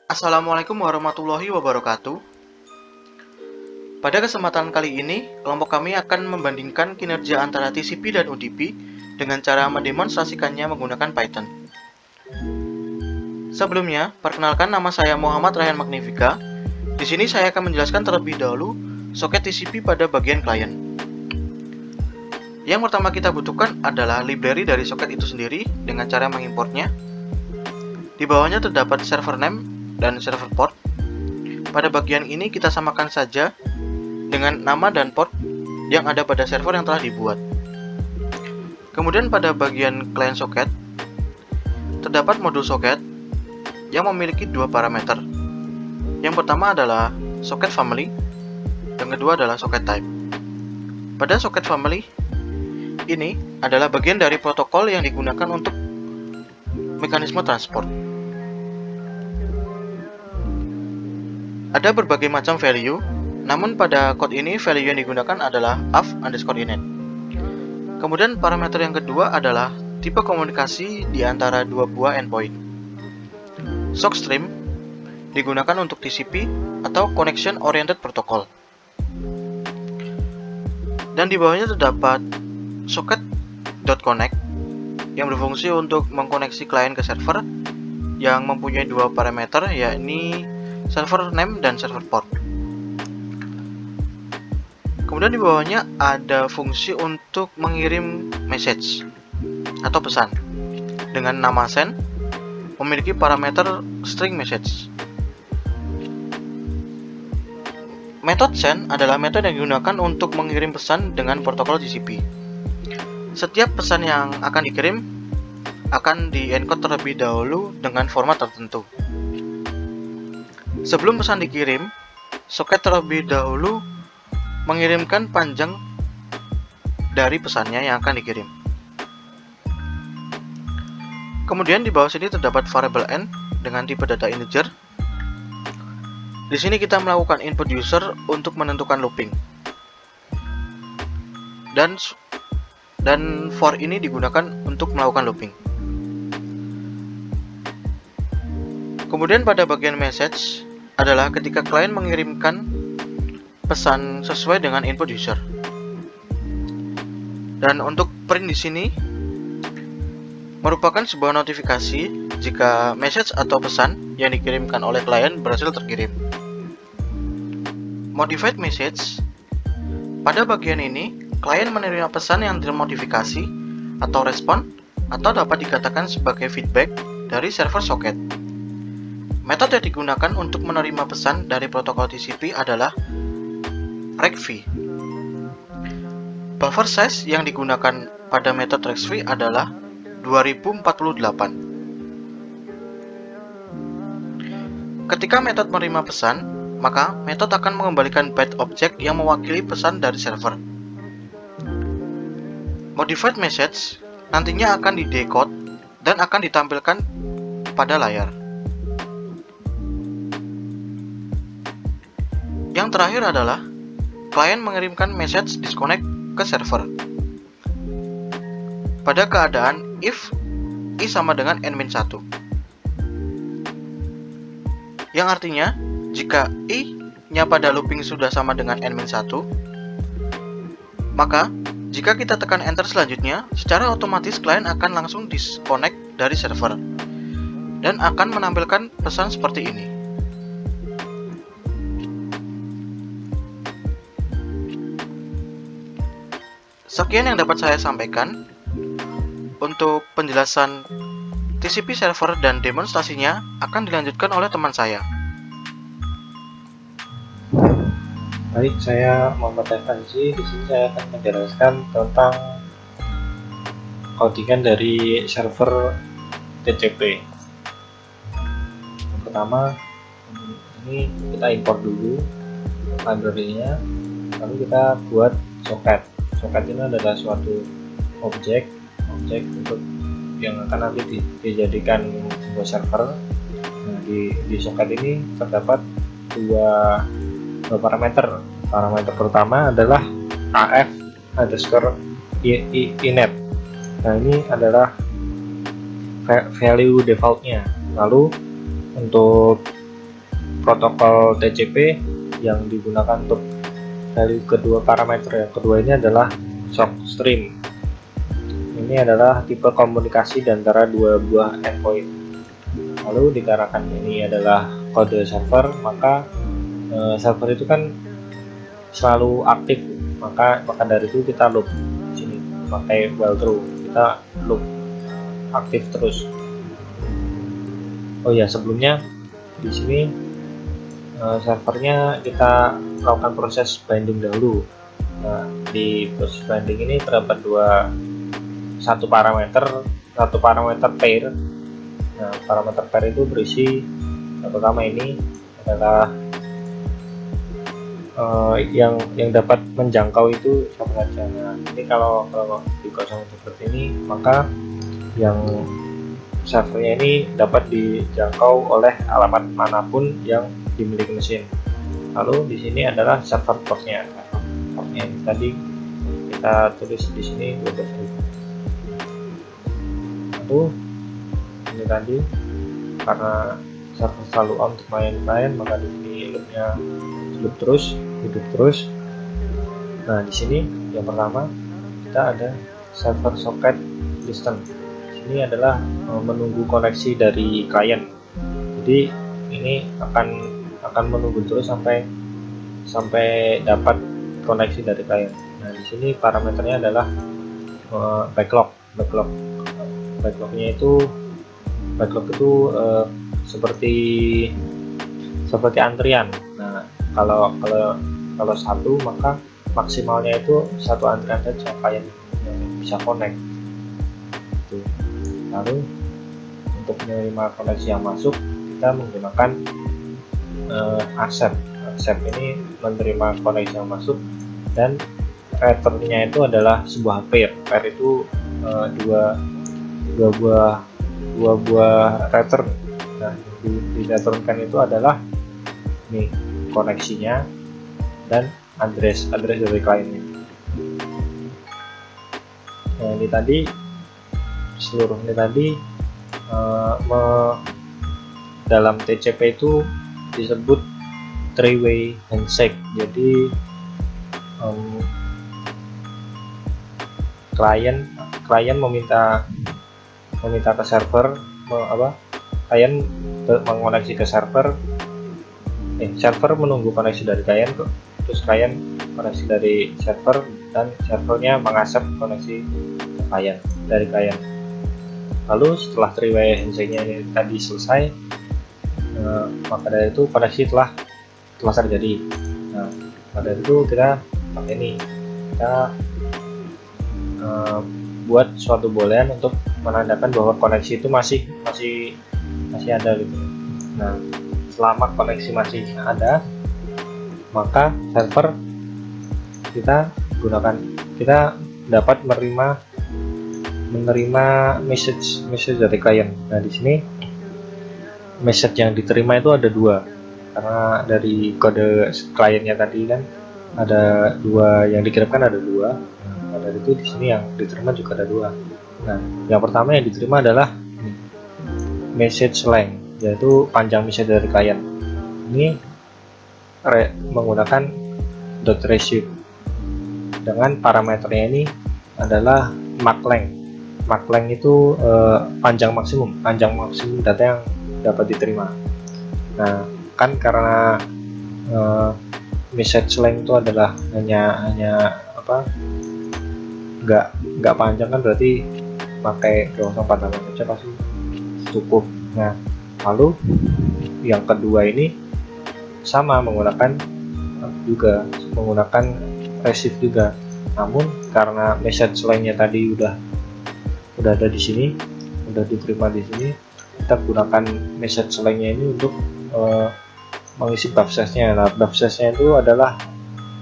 Assalamualaikum warahmatullahi wabarakatuh. Pada kesempatan kali ini, kelompok kami akan membandingkan kinerja antara TCP dan UDP dengan cara mendemonstrasikannya menggunakan Python. Sebelumnya, perkenalkan nama saya Muhammad Rayhan Magnifica. Di sini saya akan menjelaskan terlebih dahulu soket TCP pada bagian klien. Yang pertama kita butuhkan adalah library dari soket itu sendiri dengan cara mengimportnya. Di bawahnya terdapat server name dan server port. Pada bagian ini kita samakan saja dengan nama dan port yang ada pada server yang telah dibuat. Kemudian pada bagian client socket, terdapat modul socket yang memiliki dua parameter. Yang pertama adalah socket family, yang kedua adalah socket type. Pada socket family, ini adalah bagian dari protokol yang digunakan untuk mekanisme transport. Ada berbagai macam value, namun pada code ini value yang digunakan adalah AF_init. Kemudian parameter yang kedua adalah tipe komunikasi di antara dua buah endpoint. Sock stream digunakan untuk TCP atau Connection Oriented Protocol. Dan di bawahnya terdapat socket.connect yang berfungsi untuk mengkoneksi klien ke server yang mempunyai dua parameter, yakni server name dan server port. Kemudian di bawahnya ada fungsi untuk mengirim message atau pesan dengan nama send, memiliki parameter string message. Metode send adalah metode yang digunakan untuk mengirim pesan dengan protokol TCP. Setiap pesan yang akan dikirim akan di-encode terlebih dahulu dengan format tertentu. Sebelum pesan dikirim, soket terlebih dahulu mengirimkan panjang dari pesannya yang akan dikirim. Kemudian di bawah sini terdapat variable n dengan tipe data integer. Di sini kita melakukan input user untuk menentukan looping. Dan for ini digunakan untuk melakukan looping. Kemudian pada bagian message adalah ketika klien mengirimkan pesan sesuai dengan input user. Dan untuk print di sini merupakan sebuah notifikasi jika message atau pesan yang dikirimkan oleh klien berhasil terkirim. Modified message, pada bagian ini klien menerima pesan yang termodifikasi atau respon atau dapat dikatakan sebagai feedback dari server socket. Metode yang digunakan untuk menerima pesan dari protokol TCP adalah RECV. Buffer size yang digunakan pada metode RECV adalah 2048. Ketika metode menerima pesan, maka metode akan mengembalikan byte objek yang mewakili pesan dari server. Modified message nantinya akan di-decode dan akan ditampilkan pada layar. Yang terakhir adalah klien mengirimkan message disconnect ke server pada keadaan if i sama dengan n-1, yang artinya jika i-nya pada looping sudah sama dengan n-1, maka jika kita tekan enter selanjutnya, secara otomatis klien akan langsung disconnect dari server dan akan menampilkan pesan seperti ini. Sekian yang dapat saya sampaikan. Untuk penjelasan TCP server dan demonstrasinya akan dilanjutkan oleh teman saya. Baik, saya Muhammad Evansi. Di sini saya akan menjelaskan tentang codingan dari server TCP. Yang pertama, ini kita import dulu library-nya, lalu kita buat socket. Socket ini adalah suatu objek untuk yang akan nanti dijadikan sebuah server. Nah, di socket ini terdapat dua parameter. Parameter pertama adalah AF_init. Nah, ini adalah value defaultnya. Lalu untuk protokol TCP yang digunakan untuk value kedua parameter. Yang kedua ini adalah sock stream. Ini adalah tipe komunikasi di antara dua buah endpoint. Lalu dikarenakan ini adalah kode server, maka server itu kan selalu aktif, maka dari itu kita loop di sini pakai while true, kita loop aktif terus. Oh ya, sebelumnya di sini servernya kita lakukan proses binding dahulu. Nah, di proses binding ini terdapat satu parameter pair. Nah, parameter pair itu berisi yang pertama ini adalah yang dapat menjangkau itu siapa saja. Nah, ini kalau di kosong seperti ini, maka yang servernya ini dapat dijangkau oleh alamat manapun yang dimiliki mesin. Lalu di sini adalah server portnya. Portnya ini tadi kita tulis di sini 12.000. Lalu ini tadi karena server selalu on untuk klien, maka di sini loopnya hidup terus. Nah, di sini yang pertama kita ada server socket listen. Ini adalah menunggu koneksi dari klien. Jadi ini akan menunggu terus sampai dapat koneksi dari klien. Nah, di sini parameternya adalah backlog. Backlog itu seperti antrian. Nah, kalau satu, maka maksimalnya itu satu antrian saja klien yang bisa connect. Lalu untuk menerima koneksi yang masuk, kita menggunakan accept. Accept ini menerima koneksi yang masuk, dan returnnya itu adalah sebuah pair. Pair itu dua buah return. Nah, di returnkan itu adalah ini koneksinya dan address dari kliennya. Nah, ini tadi seluruhnya tadi dalam TCP itu disebut three-way handshake. Jadi klien meminta ke server, klien mengoneksi ke server, server menunggu koneksi dari klien, terus klien koneksi dari server, dan servernya mengaccept koneksi dari klien. Lalu setelah three-way handshake-nya ini tadi selesai, maka dari itu koneksi telah terjadi. Nah, pada itu kita pakai ini, kita buat suatu boolean untuk menandakan bahwa koneksi itu masih ada gitu. Nah, selama koneksi masih ada, maka server kita dapat menerima message dari klien. Nah, di sini message yang diterima itu ada dua, karena dari kode kliennya tadi kan ada dua yang dikirimkan, ada dua. Nah, dari itu di sini yang diterima juga ada dua. Nah, yang pertama yang diterima adalah message length, yaitu panjang message dari klien. Ini menggunakan .receive dengan parameternya ini adalah mark length. Mark length itu panjang maksimum data yang dapat diterima. Nah, kan karena message length itu adalah hanya nggak panjang, kan berarti pakai 246 saja pasti cukup. Nah, lalu yang kedua ini sama menggunakan receive juga, namun karena message length-nya tadi udah ada di sini, udah diterima di sini, kita gunakan message length-nya ini untuk mengisi buffsize-nya. Nah, buffsize-nya itu adalah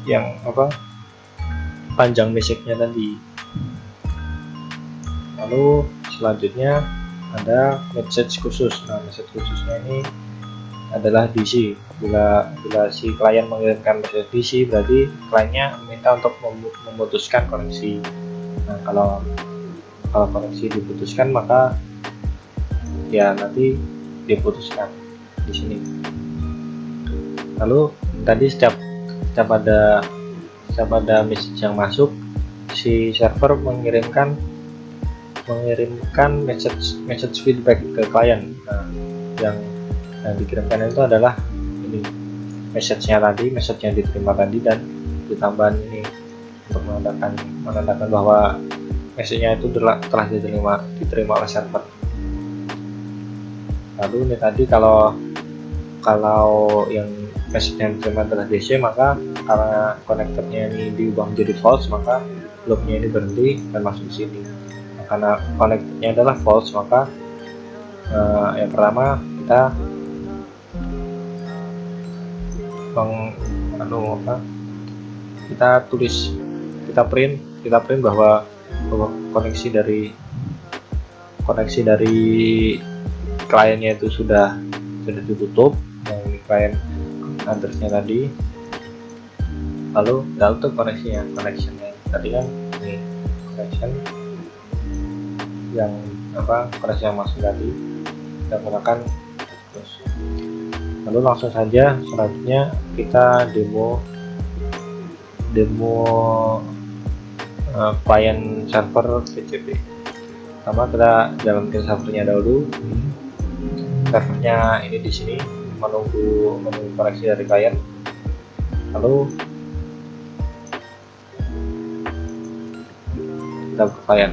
yang panjang message-nya tadi. Lalu selanjutnya ada message khusus. Nah, message khususnya ini adalah DC. Bila si klien mengirimkan message DC, berarti kliennya meminta untuk memutuskan koneksi. Nah, kalau koneksi diputuskan, maka ya nanti diputuskan di sini. Lalu tadi setiap ada message yang masuk, si server mengirimkan message feedback ke klien. Nah, yang dikirimkan itu adalah ini message yang diterima tadi, dan ditambah ini untuk menandakan bahwa message-nya itu telah diterima oleh server. Lalu ini tadi kalau yang message yang diterima adalah DC, maka karena konektornya ini diubah menjadi false, maka loopnya ini berhenti dan masuk ke sini. Nah, karena konektornya adalah false, maka yang pertama kita print bahwa koneksi dari kliennya itu sudah ditutup, yang klien addressnya tadi. Lalu kita tutup connectionnya tadi kan, ini connection yang koneksi yang masuk tadi kita gunakan terus. Lalu langsung saja selanjutnya kita demo client server PHP. Pertama kita jalankan servernya dahulu. Servernya ini di sini menunggu koneksi dari klien. Lalu kita ke klien.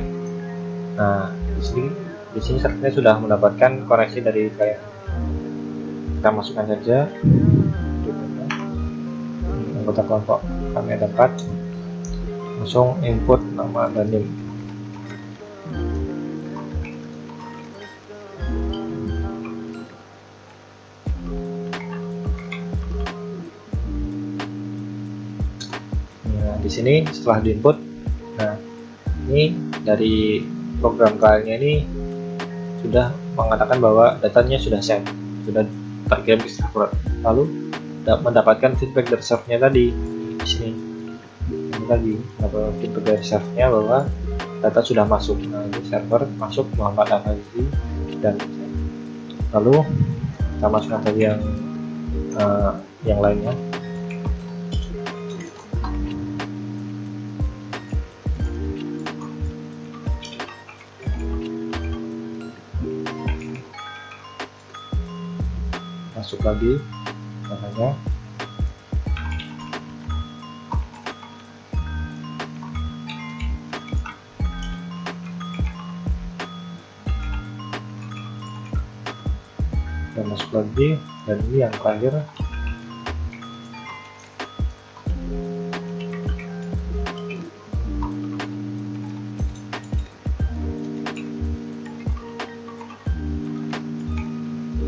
Nah, di sini servernya sudah mendapatkan koneksi dari klien. Kita masukkan saja anggota kelompok kami dapat, langsung input nama dan NIM. Nah, di sini setelah diinput, nah ini dari program kliennya ini sudah mengatakan bahwa datanya sudah send, sudah terkirim ke server. Lalu mendapatkan feedback dari servernya tadi di sini. Ini tadi dapat feedback dari servernya bahwa data sudah masuk. Nah, ini server masuk melambat analisis dan lalu kita masukkan tadi yang lainnya. Masuk lagi namanya. Dan masuk lagi, dan ini yang terakhir.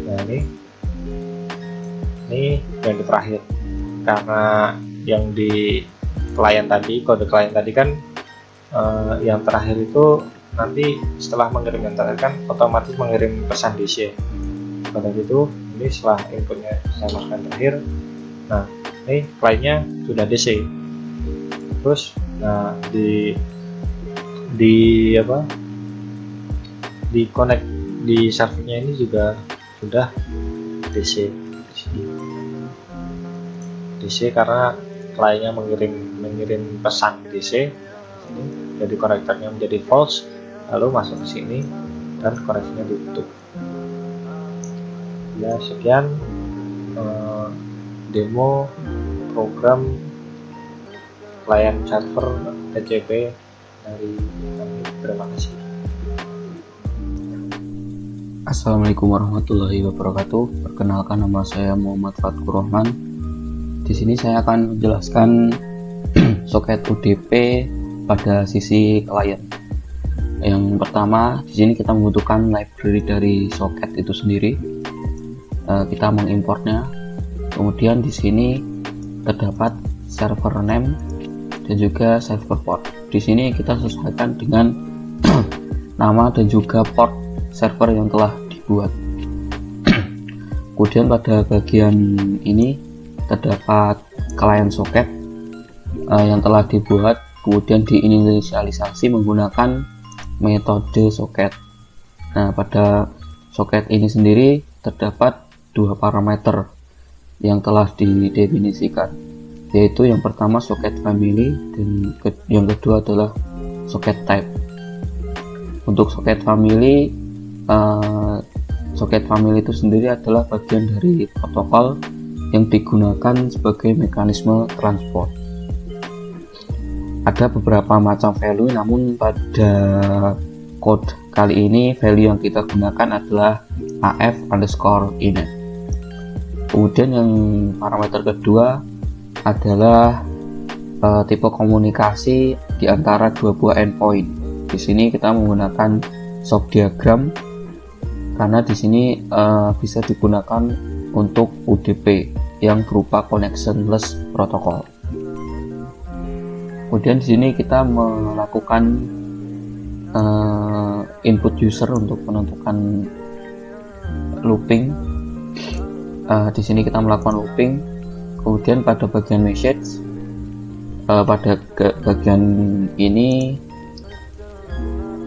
Nah, ini yang terakhir, karena yang di klien tadi, kode klien tadi kan yang terakhir itu nanti setelah mengirim yang terakhir kan otomatis mengirim pesan DC. Pada itu ini setelah inputnya saya masukkan terakhir. Nah, ini kliennya sudah DC. Terus nah di connect di servernya ini juga sudah DC. DC karena kliennya mengirim pesan DC. Jadi konektornya menjadi false, lalu masuk ke sini dan koneksinya ditutup. Ya, sekian demo program client server PHP dari kami. Terima kasih. Assalamualaikum warahmatullahi wabarakatuh. Perkenalkan, nama saya Muhammad Fatkur Rahman. Di sini saya akan menjelaskan soket UDP pada sisi klien. Yang pertama, di sini kita membutuhkan library dari soket itu sendiri. Kita mengimportnya. Kemudian di sini terdapat server name dan juga server port. Di sini kita sesuaikan dengan nama dan juga port server yang telah dibuat. Kemudian pada bagian ini terdapat client socket yang telah dibuat, kemudian diinisialisasi menggunakan metode socket. Nah, pada socket ini sendiri terdapat dua parameter, yang telah didefinisikan, yaitu yang pertama soket family dan yang kedua adalah soket type. Untuk soket family itu sendiri adalah bagian dari protokol yang digunakan sebagai mekanisme transport. Ada beberapa macam value, namun pada code kali ini value yang kita gunakan adalah AF_init. Kemudian yang parameter kedua adalah tipe komunikasi di antara dua buah endpoint. Di sini kita menggunakan shock diagram karena di sini bisa digunakan untuk UDP yang berupa connectionless protocol. Kemudian di sini kita melakukan input user untuk menentukan looping. Di sini kita melakukan looping. Kemudian pada bagian message, pada bagian ini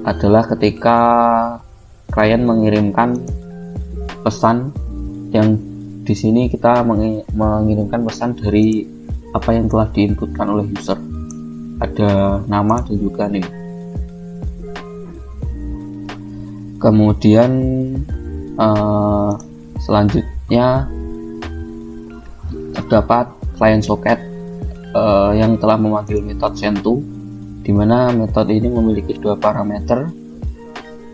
adalah ketika klien mengirimkan pesan, yang di sini kita mengirimkan pesan dari apa yang telah diinputkan oleh user. Ada nama dan juga name. Kemudian selanjutnya terdapat client socket yang telah memanggil metode send_to, di mana metode ini memiliki dua parameter.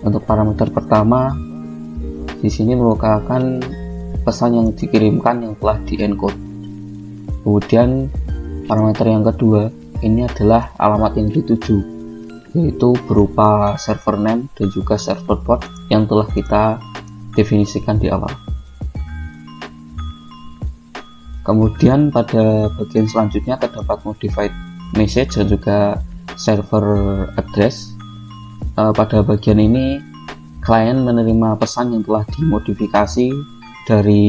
Untuk parameter pertama, di sini merupakan pesan yang dikirimkan yang telah di-encode. Kemudian parameter yang kedua ini adalah alamat yang dituju, yaitu berupa server name dan juga server port yang telah kita definisikan di awal. Kemudian pada bagian selanjutnya terdapat modified message dan juga server address. Pada bagian ini klien menerima pesan yang telah dimodifikasi dari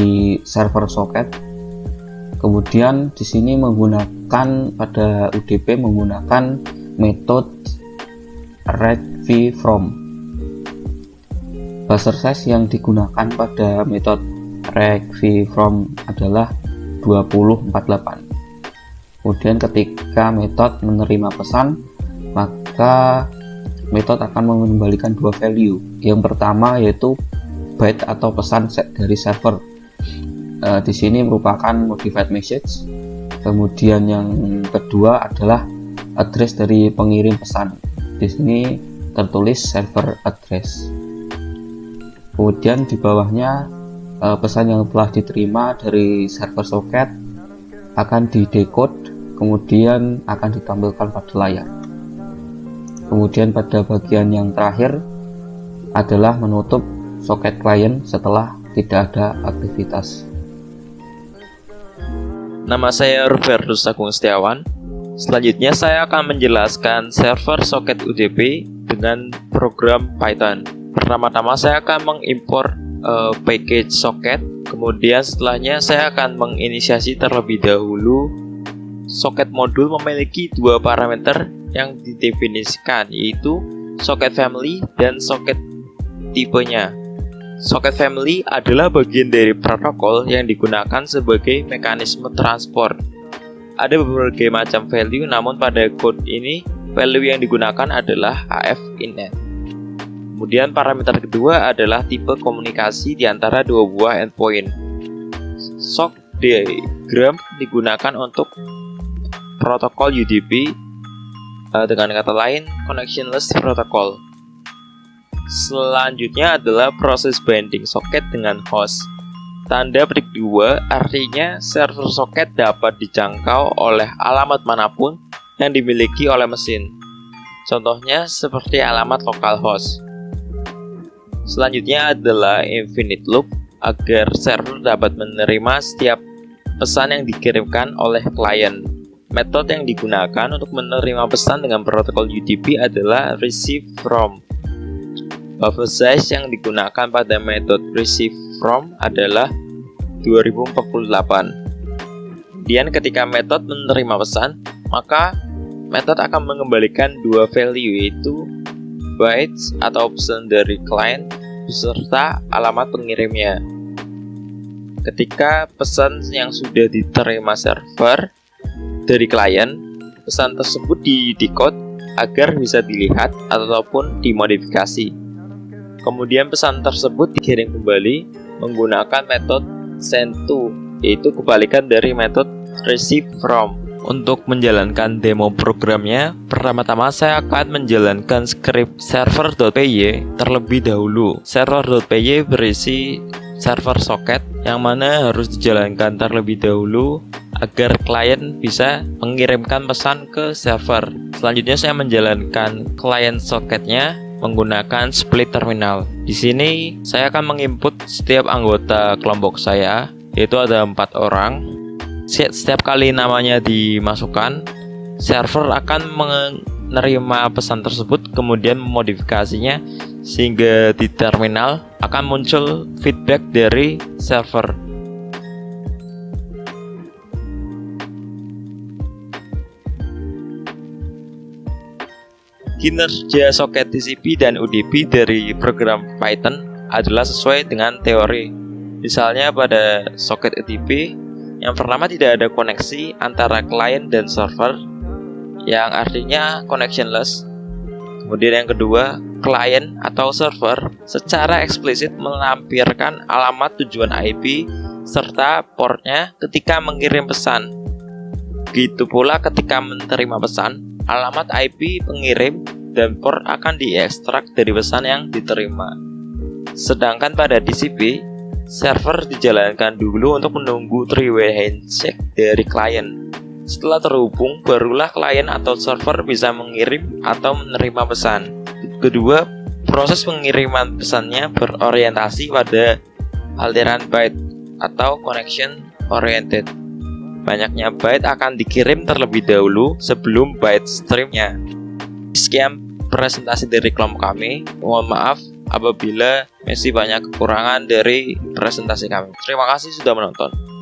server socket. Kemudian di sini pada UDP menggunakan metode readVFrom. Buffer size yang digunakan pada metode readVFrom adalah 2048. Kemudian ketika metode menerima pesan, maka metode akan mengembalikan dua value. Yang pertama yaitu byte atau pesan dari server. Di sini merupakan modified message. Kemudian yang kedua adalah address dari pengirim pesan. Di sini tertulis server address. Kemudian di bawahnya pesan yang telah diterima dari server socket akan didecode, kemudian akan ditampilkan pada layar. Kemudian pada bagian yang terakhir adalah menutup soket klien setelah tidak ada aktivitas. Nama saya Robertus Agung Setiawan. Selanjutnya saya akan menjelaskan server soket UDP dengan program Python. Pertama-tama saya akan mengimport package soket. Kemudian setelahnya saya akan menginisiasi terlebih dahulu. Soket modul memiliki dua parameter yang didefinisikan, yaitu soket family dan soket tipenya. Soket family adalah bagian dari protokol yang digunakan sebagai mekanisme transport. Ada berbagai macam value, namun pada code ini value yang digunakan adalah AF_init. Kemudian parameter kedua adalah tipe komunikasi di antara dua buah endpoint. Shock diagram digunakan untuk protokol UDP, dengan kata lain connectionless protocol. Selanjutnya adalah proses binding soket dengan host. Tanda petik 2 artinya server soket dapat dijangkau oleh alamat manapun yang dimiliki oleh mesin. Contohnya seperti alamat localhost. Selanjutnya adalah infinite loop agar server dapat menerima setiap pesan yang dikirimkan oleh klien. Metode yang digunakan untuk menerima pesan dengan protokol UDP adalah readVFrom. Buffer size yang digunakan pada metode readVFrom adalah 2048. Kemudian ketika metode menerima pesan, maka metode akan mengembalikan dua value, yaitu bytes atau pesan dari klien beserta alamat pengirimnya. ketika pesan yang sudah diterima server dari klien, pesan tersebut di-decode agar bisa dilihat ataupun dimodifikasi. Kemudian pesan tersebut dikirim kembali menggunakan metode send to, yaitu kebalikan dari metode receive from. Untuk menjalankan demo programnya, pertama-tama saya akan menjalankan script server.py terlebih dahulu. Server.py berisi server socket yang mana harus dijalankan terlebih dahulu agar klien bisa mengirimkan pesan ke server. Selanjutnya saya menjalankan client socketnya menggunakan split terminal. Di sini saya akan menginput setiap anggota kelompok saya, yaitu ada 4 orang. Setiap kali namanya dimasukkan, server akan menerima pesan tersebut kemudian memodifikasinya sehingga di terminal akan muncul feedback dari server. Kinerja soket TCP dan UDP dari program Python adalah sesuai dengan teori. Misalnya pada soket UDP, yang pertama tidak ada koneksi antara klien dan server, yang artinya connectionless. Kemudian yang kedua, klien atau server secara eksplisit melampirkan alamat tujuan IP serta portnya ketika mengirim pesan. Begitu pula ketika menerima pesan, alamat IP pengirim dan port akan diekstrak dari pesan yang diterima. Sedangkan pada TCP, server dijalankan dulu untuk menunggu three-way handshake dari klien. Setelah terhubung, barulah klien atau server bisa mengirim atau menerima pesan. Kedua, proses pengiriman pesannya berorientasi pada aliran byte atau connection oriented. Banyaknya byte akan dikirim terlebih dahulu sebelum byte streamnya. Sekian presentasi dari kelompok kami. Mohon maaf apabila masih banyak kekurangan dari presentasi kami. Terima kasih sudah menonton.